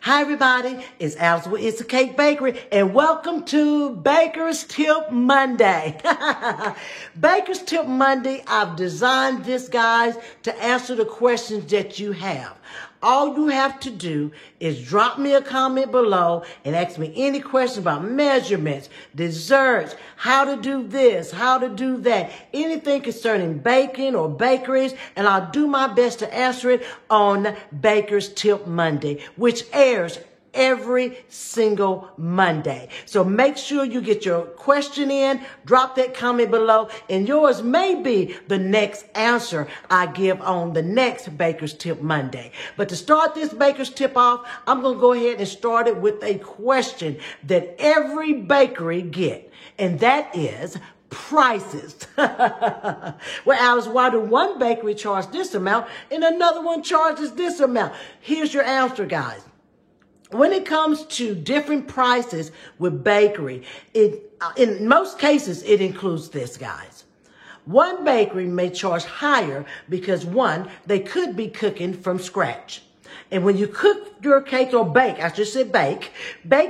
Hi everybody, it's Alice with It's a Cake Bakery and welcome to Baker's Tip Monday. Baker's Tip Monday, I've designed this, guys, to answer the questions that you have. All you have to do is drop me a comment below and ask me any question about measurements, desserts, how to do this, how to do that, anything concerning baking or bakeries, and I'll do my best to answer it on Baker's Tip Monday, which airs every single Monday. So make sure you get your question in, drop that comment below, and yours may be the next answer I give on the next Baker's Tip Monday. But to start this Baker's Tip off, I'm going to go ahead and start it with a question that every bakery get, and that is prices. Well, Alice, why do one bakery charge this amount and another one charges this amount? Here's your answer, guys. When it comes to different prices with bakery, in most cases, it includes this, guys. One bakery may charge higher because, one, they could be cooking from scratch. And when you cook your cakes, or bake, I should say bake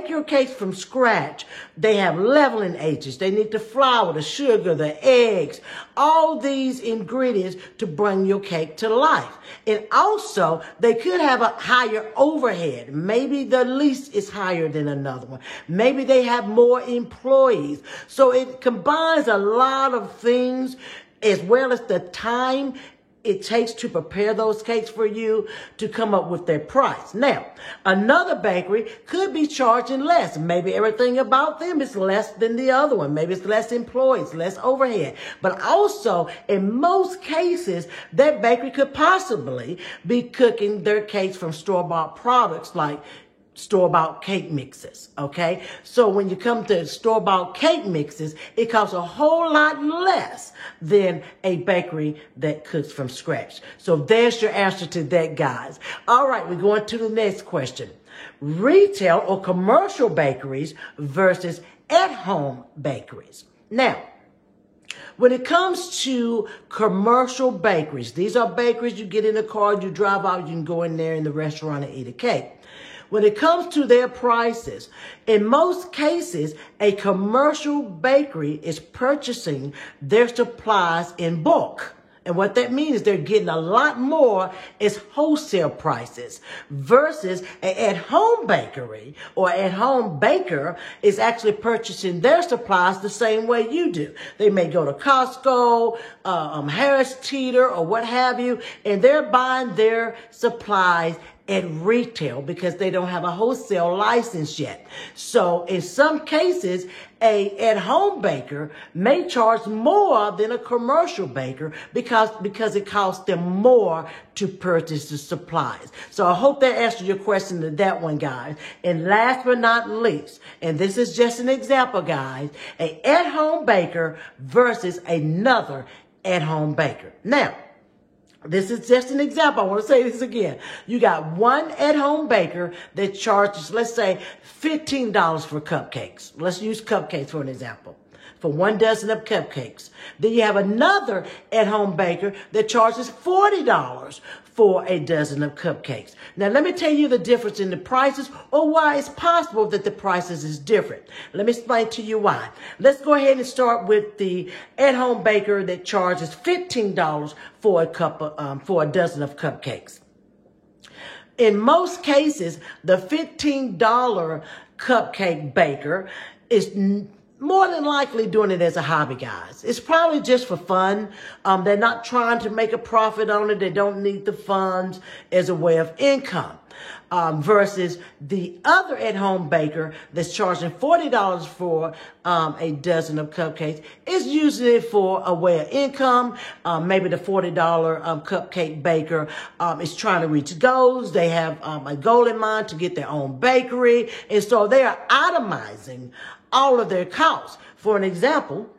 your cakes from scratch, they have leveling agents. They need the flour, the sugar, the eggs, all these ingredients to bring your cake to life. And also, they could have a higher overhead. Maybe the lease is higher than another one. Maybe they have more employees. So it combines a lot of things, as well as the time it takes to prepare those cakes for you to come up with their price. Now, another bakery could be charging less. Maybe everything about them is less than the other one. Maybe it's less employees, less overhead. But also, in most cases, that bakery could possibly be cooking their cakes from store-bought products like store-bought cake mixes, okay? So when you come to store-bought cake mixes, it costs a whole lot less than a bakery that cooks from scratch. So there's your answer to that, guys. All right, we're going to the next question. Retail or commercial bakeries versus at-home bakeries. Now, when it comes to commercial bakeries, these are bakeries you get in a car, you drive out, you can go in there in the restaurant and eat a cake. When it comes to their prices, in most cases, a commercial bakery is purchasing their supplies in bulk. And what that means is they're getting a lot more as wholesale prices versus an at-home bakery or at-home baker is actually purchasing their supplies the same way you do. They may go to Costco, Harris Teeter, or what have you, and they're buying their supplies at retail because they don't have a wholesale license yet. So in some cases, a at-home baker may charge more than a commercial baker because it costs them more to purchase the supplies. So I hope that answered your question to that one, guys. And last but not least, and this is just an example, guys, an at-home baker versus another at-home baker. Now, this is just an example. I want to say this again. You got one at-home baker that charges, let's say, $15 for cupcakes. Let's use cupcakes for an example. For 1 dozen of cupcakes. Then you have another at-home baker that charges $40 for a dozen of cupcakes. Now, let me tell you the difference in the prices or why it's possible that the prices is different. Let me explain to you why. Let's go ahead and start with the at-home baker that charges $15 for a dozen of cupcakes. In most cases, the $15 cupcake baker is more than likely doing it as a hobby, guys. It's probably just for fun. They're not trying to make a profit on it. They don't need the funds as a way of income. Versus the other at-home baker that's charging $40 for a dozen of cupcakes is using it for a way of income. Maybe the $40 cupcake baker is trying to reach goals. They have a goal in mind to get their own bakery. And so they are itemizing all of their costs. For an example,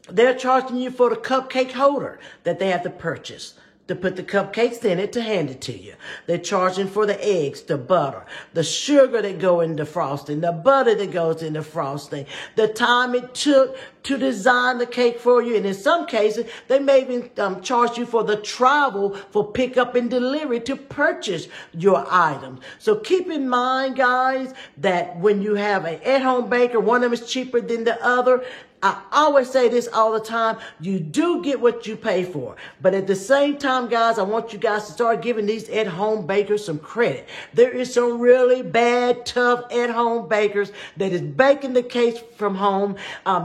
they're charging you for the cupcake holder that they have to purchase. to put the cupcakes in it to hand it to you. They're charging for the eggs, the butter, the sugar that go into frosting, the butter that goes into frosting, the time it took to design the cake for you. And in some cases, they may even charge you for the travel for pickup and delivery to purchase your items. So keep in mind, guys, that when you have an at-home baker, one of them is cheaper than the other. I always say this all the time. You do get what you pay for. But at the same time, guys, I want you guys to start giving these at-home bakers some credit. There is some really bad, tough at-home bakers that is baking the cakes from home.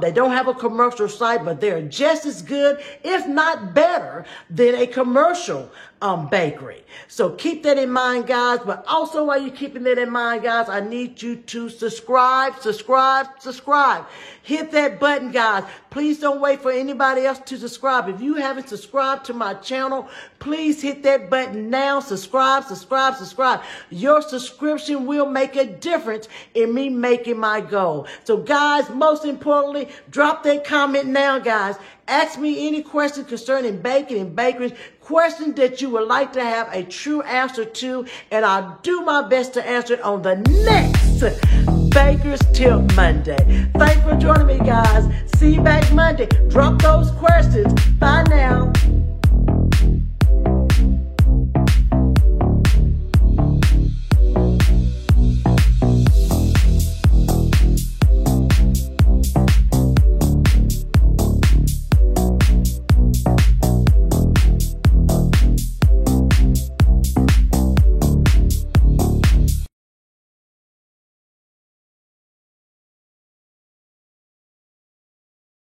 They don't have a commercial site, but they're just as good, if not better, than a commercial bakery. So keep that in mind, guys. But also, while you're keeping that in mind, guys, I need you to subscribe. Hit that button, guys. Please don't wait for anybody else to subscribe. If you haven't subscribed to my channel, please hit that button now. Subscribe. Your subscription will make a difference in me making my goal. So, guys, most importantly, drop that comment now, guys. Ask me any question concerning baking and bakery, questions that you would like to have a true answer to, and I'll do my best to answer it on the next Baker's Tip Monday. Thanks for joining me, guys. See you back Monday. Drop those questions